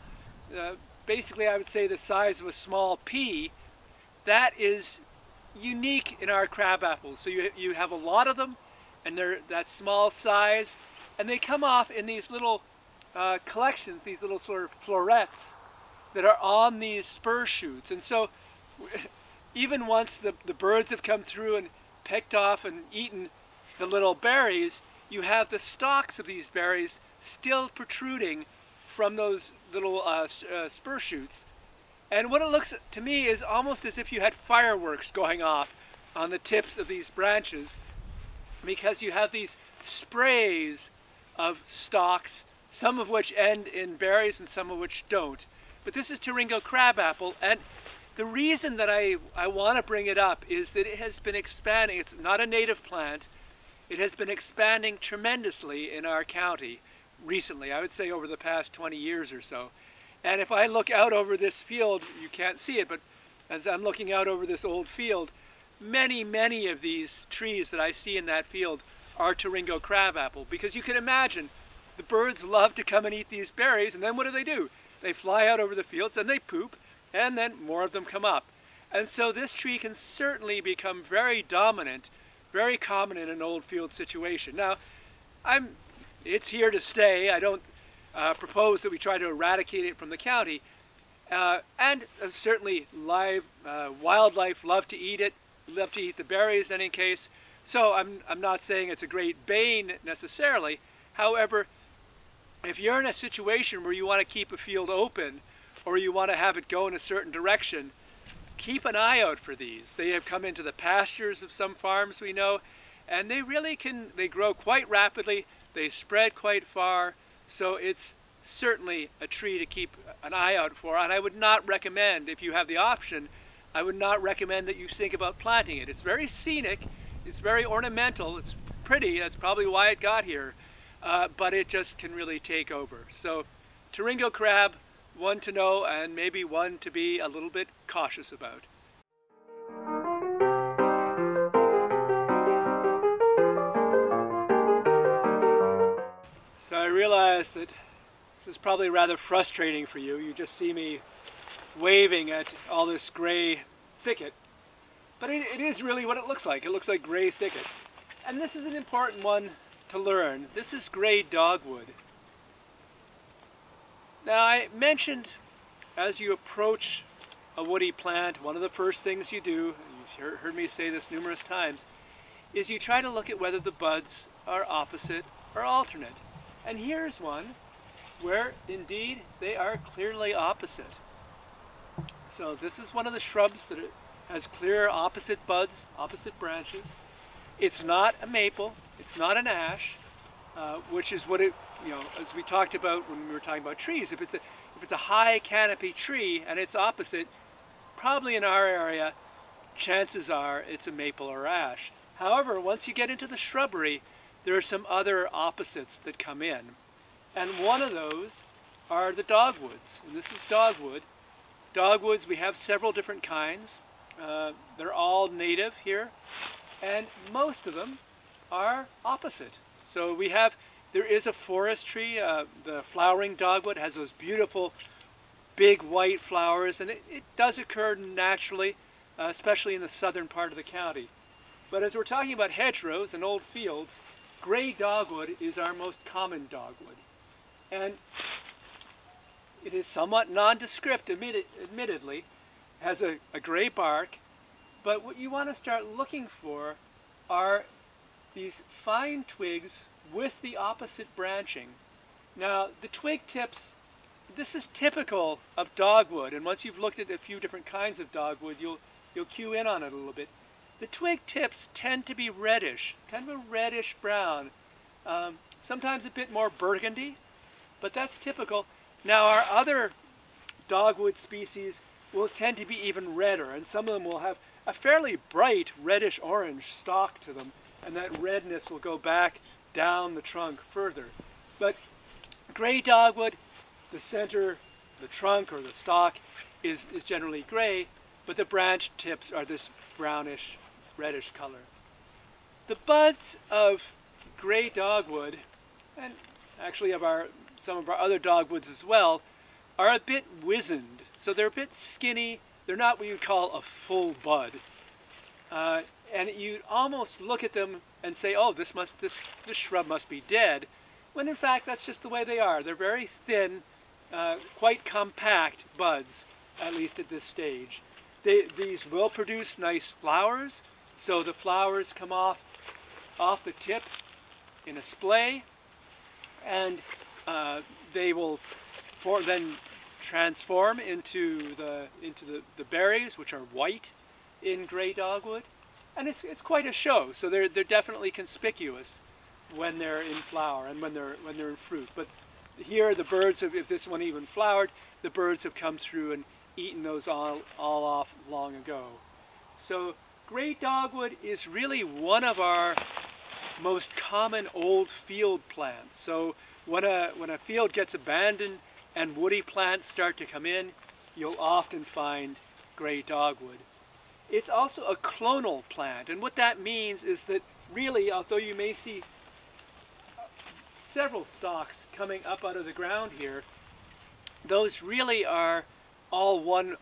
basically I would say the size of a small pea, that is unique in our crab apples. So you have a lot of them, and they're that small size, and they come off in these little collections, these little sort of florets that are on these spur shoots. And so even once the birds have come through and picked off and eaten the little berries, you have the stalks of these berries still protruding from those little spur shoots. And what it looks to me is almost as if you had fireworks going off on the tips of these branches, because you have these sprays of stalks, some of which end in berries and some of which don't. But this is Toringo Crabapple, and the reason that I want to bring it up is that it has been expanding. It's not a native plant. It has been expanding tremendously in our county recently, I would say over the past 20 years or so. And if I look out over this field, you can't see it, but as I'm looking out over this old field, many of these trees that I see in that field are Toringo Crabapple, because you can imagine the birds love to come and eat these berries, and then what do? They fly out over the fields and they poop, and then more of them come up. And so this tree can certainly become very dominant, very common in an old field situation. Now, it's here to stay. I don't propose that we try to eradicate it from the county. And certainly wildlife love to eat it, love to eat the berries in any case. So I'm not saying it's a great bane necessarily. However, if you're in a situation where you want to keep a field open, or you want to have it go in a certain direction, keep an eye out for these. They have come into the pastures of some farms we know, and they really they grow quite rapidly, they spread quite far, so it's certainly a tree to keep an eye out for. And I would not recommend, if you have the option, I would not recommend that you think about planting it. It's very scenic, it's very ornamental, it's pretty, that's probably why it got here, but it just can really take over. So Toringo crab, one to know and maybe one to be a little bit cautious about. So I realize that this is probably rather frustrating for you. You just see me waving at all this gray thicket. But it is really what it looks like. It looks like gray thicket. And this is an important one to learn. This is gray dogwood. Now, I mentioned as you approach a woody plant, one of the first things you do, you've heard me say this numerous times, is you try to look at whether the buds are opposite or alternate. And here's one where indeed they are clearly opposite. So this is one of the shrubs that has clear opposite buds, opposite branches. It's not a maple, it's not an ash, which is what it, as we talked about when we were talking about trees, if it's a high canopy tree and it's opposite, probably in our area, chances are it's a maple or ash. However, once you get into the shrubbery, there are some other opposites that come in. And one of those are the dogwoods. And this is dogwood. Dogwoods, we have several different kinds. They're all native here. And most of them are opposite. So there is a forest tree. The flowering dogwood has those beautiful big white flowers, and it does occur naturally, especially in the southern part of the county. But as we're talking about hedgerows and old fields, gray dogwood is our most common dogwood. And it is somewhat nondescript, admittedly, has a gray bark, but what you want to start looking for are these fine twigs with the opposite branching. Now, the twig tips, this is typical of dogwood, and once you've looked at a few different kinds of dogwood, you'll cue in on it a little bit. The twig tips tend to be reddish, kind of a reddish brown, sometimes a bit more burgundy, but that's typical. Now, our other dogwood species will tend to be even redder, and some of them will have a fairly bright reddish orange stalk to them, and that redness will go back down the trunk further. But gray dogwood, the center, the trunk or the stalk is generally gray, but the branch tips are this brownish, reddish color. The buds of gray dogwood, and actually of some of our other dogwoods as well, are a bit wizened. So they're a bit skinny. They're not what you'd call a full bud. And you'd almost look at them and say, oh, this shrub must be dead, when in fact that's just the way they are. They're very thin, quite compact buds, at least at this stage. These will produce nice flowers, so the flowers come off the tip in a splay, and they will then transform into the berries, which are white in gray dogwood, and it's quite a show. So they're definitely conspicuous when they're in flower and when they're in fruit. But here the birds have, if this one even flowered, the birds have come through and eaten those all off long ago. So gray dogwood is really one of our most common old field plants. So when a field gets abandoned and woody plants start to come in, you'll often find gray dogwood. It's also a clonal plant, and what that means is that really, although you may see several stalks coming up out of the ground here, those really are all one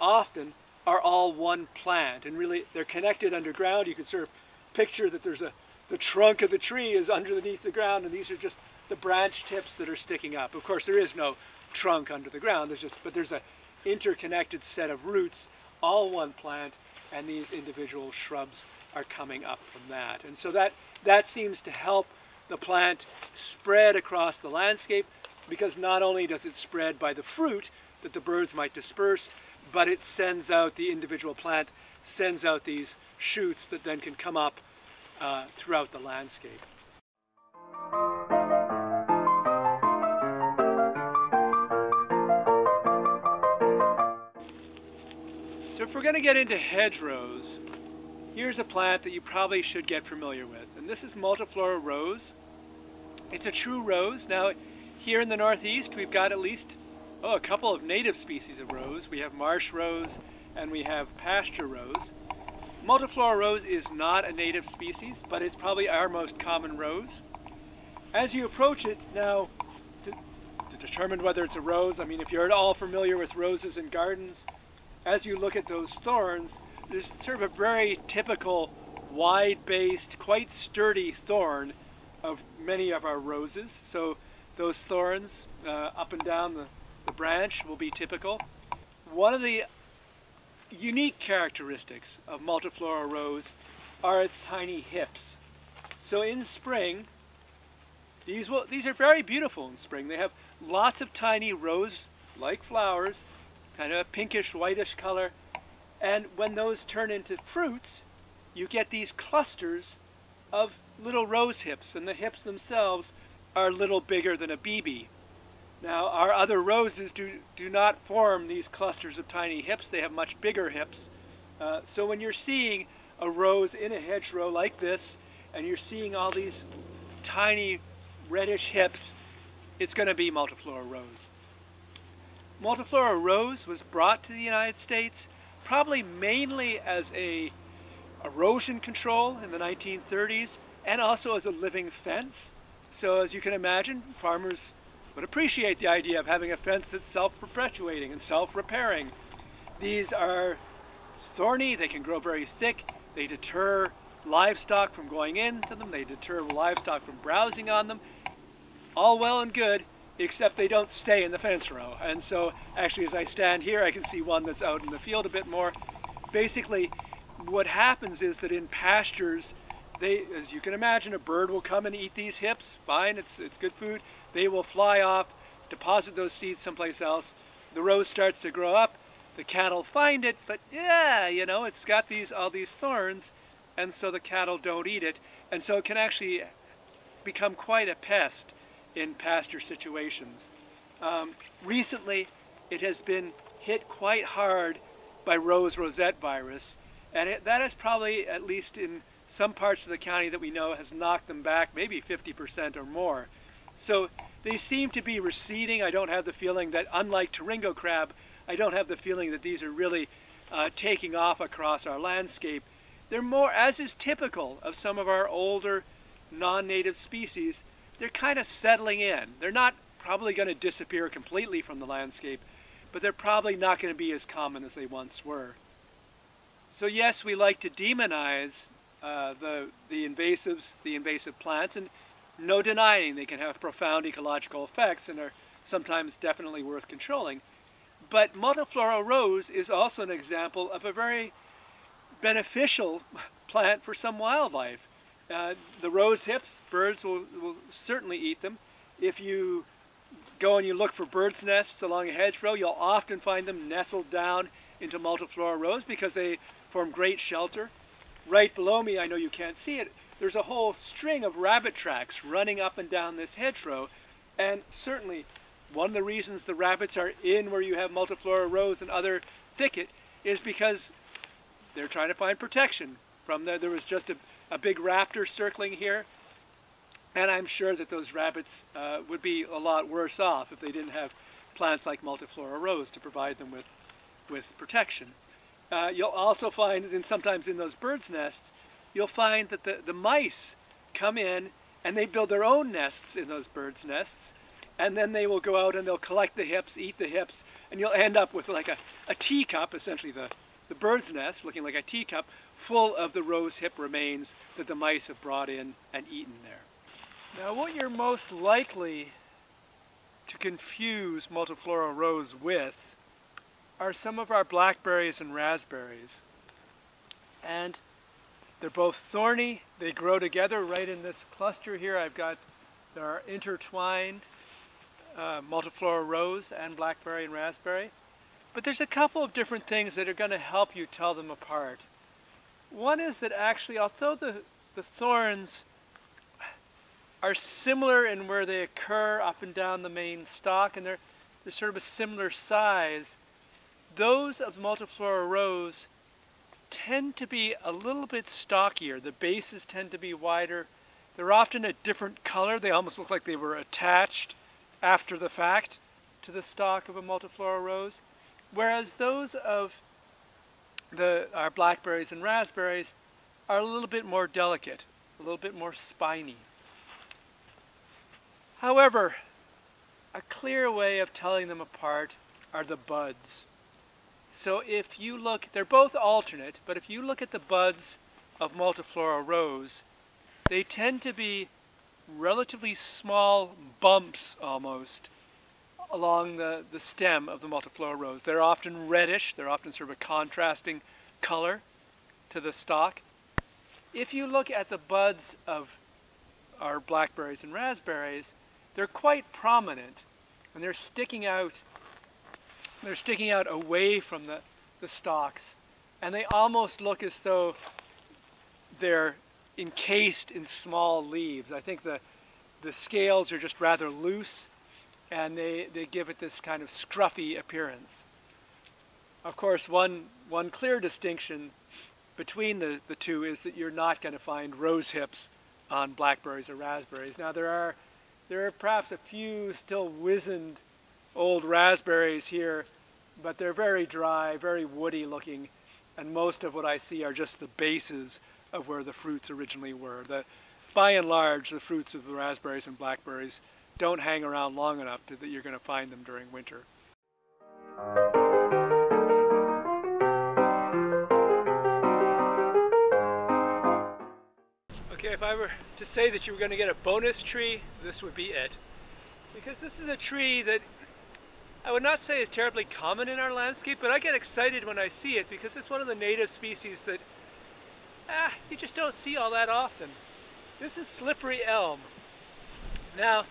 plant, and really they're connected underground. You can sort of picture that the trunk of the tree is underneath the ground, and these are just the branch tips that are sticking up. Of course, there is no trunk under the ground, but there's an interconnected set of roots, all one plant, and these individual shrubs are coming up from that. And so that seems to help the plant spread across the landscape, because not only does it spread by the fruit that the birds might disperse, but it sends out, the individual plant sends out these shoots that then can come up throughout the landscape. So if we're going to get into hedgerows, here's a plant that you probably should get familiar with, and this is Multiflora Rose. It's a true rose. Now, here in the Northeast, we've got at least a couple of native species of rose. We have marsh rose and we have pasture rose. Multiflora Rose is not a native species, but it's probably our most common rose. As you approach it now, to determine whether it's a rose, I mean, if you're at all familiar with roses in gardens, as you look at those thorns, there's sort of a very typical wide-based, quite sturdy thorn of many of our roses. So those thorns up and down the branch will be typical. One of the unique characteristics of Multiflora Rose are its tiny hips. So in spring, these are very beautiful in spring. They have lots of tiny rose-like flowers, kind of a pinkish, whitish color. And when those turn into fruits, you get these clusters of little rose hips, and the hips themselves are a little bigger than a BB. Now, our other roses do not form these clusters of tiny hips. They have much bigger hips. So when you're seeing a rose in a hedgerow like this, and you're seeing all these tiny reddish hips, it's going to be Multiflora Rose. Multiflora Rose was brought to the United States probably mainly as a erosion control in the 1930s, and also as a living fence. So as you can imagine, farmers would appreciate the idea of having a fence that's self-perpetuating and self-repairing. These are thorny, they can grow very thick, they deter livestock from going into them, they deter livestock from browsing on them. All well and good, except they don't stay in the fence row. And so actually, as I stand here, I can see one that's out in the field a bit more. Basically, what happens is that in pastures, as you can imagine, a bird will come and eat these hips. Fine, it's good food. They will fly off, deposit those seeds someplace else. The rose starts to grow up. The cattle find it, but yeah, you know, it's got all these thorns, and so the cattle don't eat it. And so it can actually become quite a pest in pasture situations. Recently, it has been hit quite hard by rose rosette virus, and that has probably, at least in some parts of the county that we know, has knocked them back maybe 50% or more. So they seem to be receding. I don't have the feeling that, unlike Toringo crab, I don't have the feeling that these are really taking off across our landscape. they're more, as is typical of some of our older non-native species, they're kind of settling in. They're not probably going to disappear completely from the landscape, but they're probably not going to be as common as they once were. So yes, we like to demonize the invasives, the invasive plants, and no denying they can have profound ecological effects and are sometimes definitely worth controlling. But Multiflora Rose is also an example of a very beneficial plant for some wildlife. The rose hips, birds will certainly eat them. If you go and you look for birds' nests along a hedgerow, you'll often find them nestled down into Multiflora Rose because they form great shelter. Right below me, I know you can't see it, there's a whole string of rabbit tracks running up and down this hedgerow, and certainly one of the reasons the rabbits are in where you have Multiflora Rose and other thicket is because they're trying to find protection from there was just a big raptor circling here, and I'm sure that those rabbits would be a lot worse off if they didn't have plants like Multiflora Rose to provide them with protection. You'll also find, sometimes in those birds' nests, you'll find that the mice come in and they build their own nests in those birds' nests, and then they will go out and they'll collect the hips, eat the hips, and you'll end up with like a teacup, essentially the bird's nest, looking like a teacup, full of the rose hip remains that the mice have brought in and eaten there. Now what you're most likely to confuse Multiflora Rose with are some of our blackberries and raspberries. And they're both thorny, they grow together right in this cluster here. There are intertwined Multiflora Rose and blackberry and raspberry. But there's a couple of different things that are going to help you tell them apart. One is that actually, although the thorns are similar in where they occur up and down the main stalk, and they're sort of a similar size, those of Multiflora Rose tend to be a little bit stockier. The bases tend to be wider. They're often a different color. They almost look like they were attached after the fact to the stalk of a Multiflora Rose. Whereas those of our blackberries and raspberries are a little bit more delicate, a little bit more spiny. However, a clear way of telling them apart are the buds. So if you look, they're both alternate, but if you look at the buds of Multiflora Rose, they tend to be relatively small bumps almost along the stem of the Multiflora Rose. They're often reddish, they're often sort of a contrasting color to the stalk. If you look at the buds of our blackberries and raspberries, they're quite prominent and they're sticking out away from the stalks, and they almost look as though they're encased in small leaves. I think the scales are just rather loose, and they give it this kind of scruffy appearance. Of course, one clear distinction between the two is that you're not going to find rose hips on blackberries or raspberries. Now there are perhaps a few still wizened old raspberries here, but they're very dry, very woody looking, and most of what I see are just the bases of where the fruits originally were. By and large, the fruits of the raspberries and blackberries don't hang around long enough that you're going to find them during winter. Okay, if I were to say that you were going to get a bonus tree, this would be it. Because this is a tree that I would not say is terribly common in our landscape, but I get excited when I see it because it's one of the native species that you just don't see all that often. This is slippery elm. Now,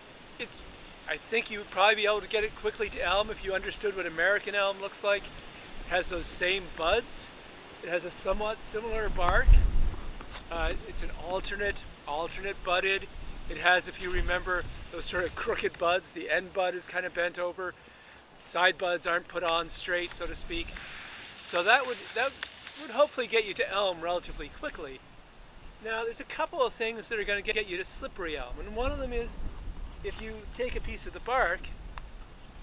I think you would probably be able to get it quickly to elm if you understood what American elm looks like. It has those same buds. It has a somewhat similar bark. It's an alternate budded. It has, if you remember, those sort of crooked buds. The end bud is kind of bent over. Side buds aren't put on straight, so to speak. So that would hopefully get you to elm relatively quickly. Now, there's a couple of things that are going to get you to slippery elm, and one of them is if you take a piece of the bark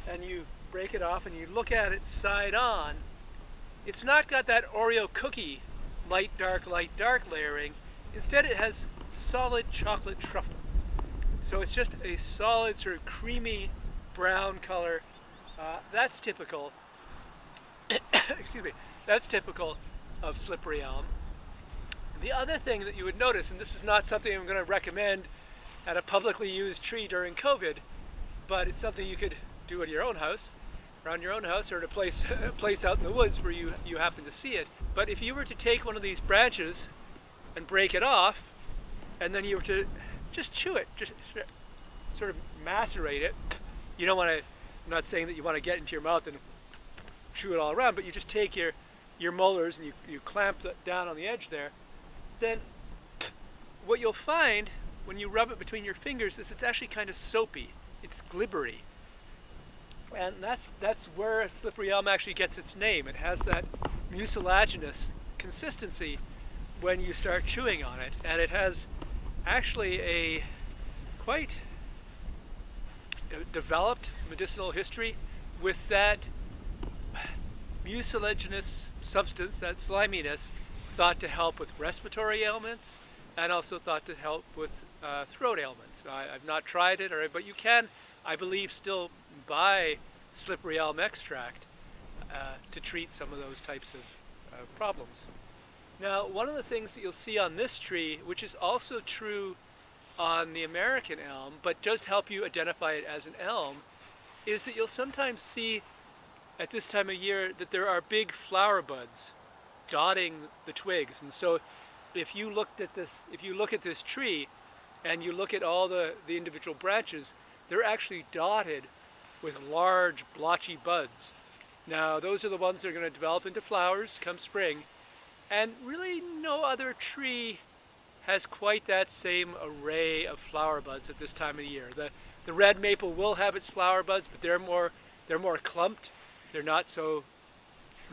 and you break it off and you look at it side on, it's not got that Oreo cookie light, dark layering. Instead it has solid chocolate truffle. So it's just a solid sort of creamy brown color. That's typical, excuse me, that's typical of slippery elm. The other thing that you would notice, and this is not something I'm going to recommend at a publicly used tree during COVID, but it's something you could do at your own house, around your own house, or at a place out in the woods where you happen to see it. But if you were to take one of these branches and break it off, and then you were to just chew it, just sort of macerate it. You don't want to, I'm not saying that you want to get into your mouth and chew it all around, but you just take your molars and you clamp that down on the edge there. Then what you'll find when you rub it between your fingers is it's actually kind of soapy. It's glibbery. And that's where slippery elm actually gets its name. It has that mucilaginous consistency when you start chewing on it. And it has actually a quite developed medicinal history with that mucilaginous substance, that sliminess, thought to help with respiratory ailments and also thought to help with throat ailments. I've not tried it, but you can, I believe, still buy slippery elm extract to treat some of those types of problems. Now, one of the things that you'll see on this tree, which is also true on the American elm, but does help you identify it as an elm, is that you'll sometimes see at this time of year that there are big flower buds dotting the twigs. And so if you look at this tree and you look at all the individual branches, they're actually dotted with large blotchy buds. Now those are the ones that are going to develop into flowers come spring, and really no other tree has quite that same array of flower buds at this time of the year. The red maple will have its flower buds, but they're more clumped. They're not so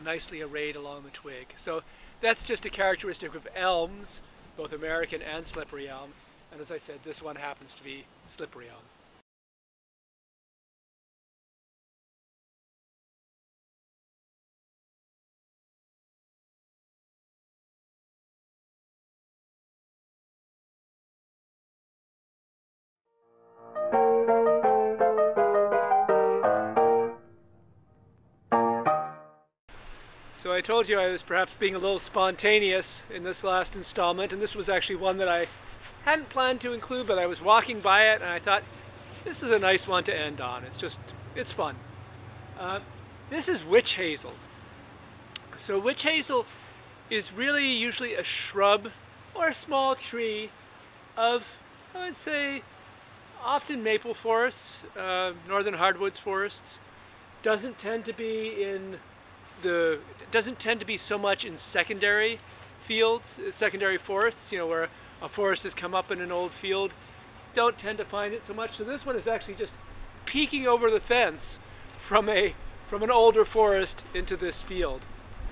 nicely arrayed along the twig. So that's just a characteristic of elms, both American and slippery elm. And as I said, this one happens to be slippery elm. So I told you I was perhaps being a little spontaneous in this last installment, and this was actually one that I hadn't planned to include, but I was walking by it and I thought, this is a nice one to end on. It's fun. This is witch-hazel. So witch-hazel is really usually a shrub or a small tree of, I would say, often maple forests, northern hardwoods forests. Doesn't tend to be so much in secondary fields, secondary forests, where a forest has come up in an old field. Don't tend to find it so much. So this one is actually just peeking over the fence from an older forest into this field.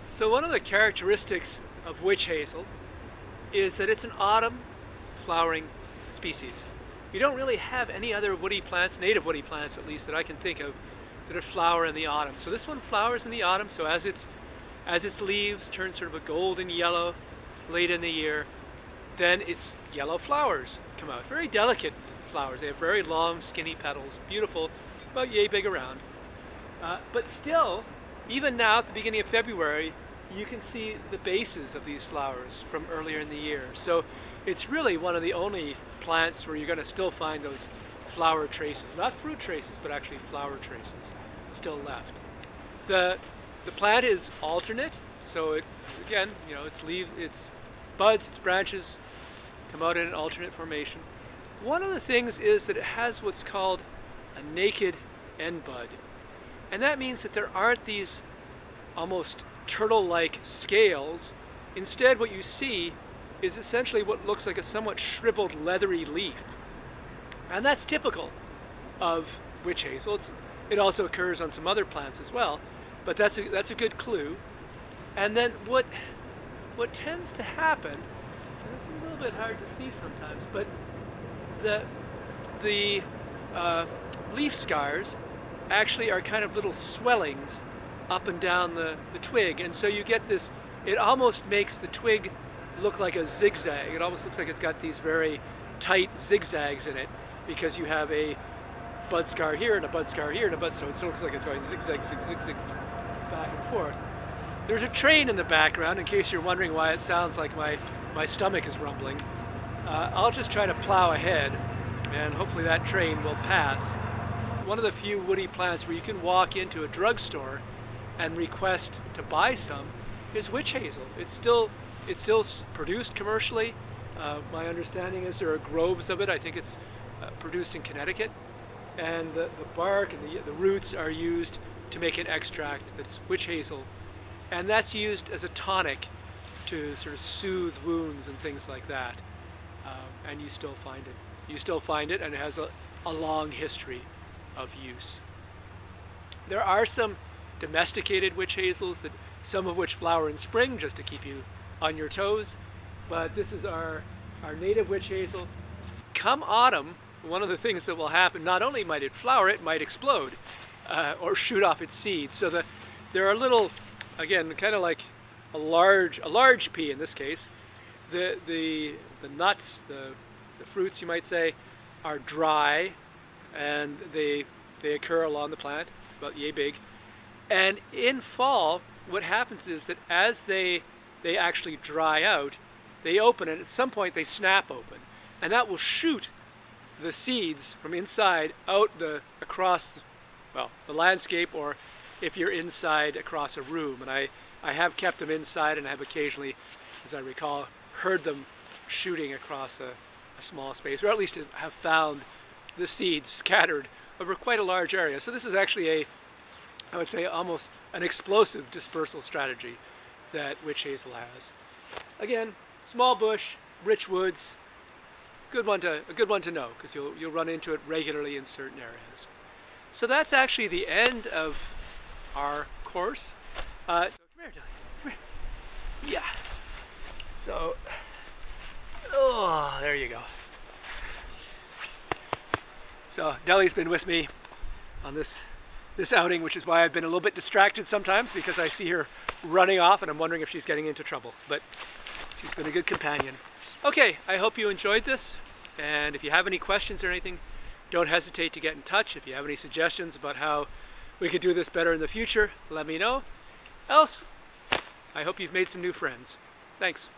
So one of the characteristics of witch-hazel is that it's an autumn flowering species. You don't really have any other woody plants, native woody plants at least, that I can think of, that flower in the autumn. So this one flowers in the autumn, so as its leaves turn sort of a golden yellow late in the year, then its yellow flowers come out. Very delicate flowers. They have very long, skinny petals, beautiful, about yay big around. But still, even now at the beginning of February, you can see the bases of these flowers from earlier in the year. So it's really one of the only plants where you're going to still find those flower traces, not fruit traces, but actually flower traces still left. The plant is alternate, so its buds, its branches come out in an alternate formation. One of the things is that it has what's called a naked end bud, and that means that there aren't these almost turtle-like scales. Instead, what you see is essentially what looks like a somewhat shriveled, leathery leaf. And that's typical of witch-hazel. It also occurs on some other plants as well, but that's a good clue. And then what tends to happen, and it's a little bit hard to see sometimes, but the leaf scars actually are kind of little swellings up and down the twig, and so you get this it almost makes the twig look like a zigzag. It almost looks like it's got these very tight zigzags in it because you have a bud scar here and a bud scar here and a bud, so it looks like it's going zigzag, zigzag, zig, back and forth. There's a train in the background, in case you're wondering why it sounds like my stomach is rumbling. I'll just try to plow ahead, and hopefully that train will pass. One of the few woody plants where you can walk into a drugstore and request to buy some is witch-hazel. It's still produced commercially. My understanding is there are groves of it. I think it's produced in Connecticut. And the bark and the roots are used to make an extract that's witch-hazel. And that's used as a tonic to sort of soothe wounds and things like that. And you still find it. You still find it, and it has a long history of use. There are some domesticated witch-hazels, some of which flower in spring just to keep you on your toes. But this is our native witch-hazel. Come autumn, one of the things that will happen, not only might it flower, it might explode or shoot off its seeds. So there are little, again, kind of like a large pea in this case. The nuts, the fruits you might say, are dry, and they occur along the plant, about yay big. And in fall, what happens is that as they actually dry out, they open, and at some point they snap open, and that will shoot the seeds from inside out across the landscape, or if you're inside across a room. And I have kept them inside, and I have occasionally, as I recall, heard them shooting across a small space, or at least have found the seeds scattered over quite a large area. So this is actually I would say almost an explosive dispersal strategy that witch-hazel has. Again, small bush, rich woods, a good one to know, because you'll run into it regularly in certain areas. So that's actually the end of our course. Come here, Dilly. Come here. Yeah. So, oh, there you go. So Delly's been with me on this outing, which is why I've been a little bit distracted sometimes, because I see her running off and I'm wondering if she's getting into trouble. But she's been a good companion. Okay, I hope you enjoyed this, and if you have any questions or anything, don't hesitate to get in touch. If you have any suggestions about how we could do this better in the future, let me know. Else, I hope you've made some new friends. Thanks.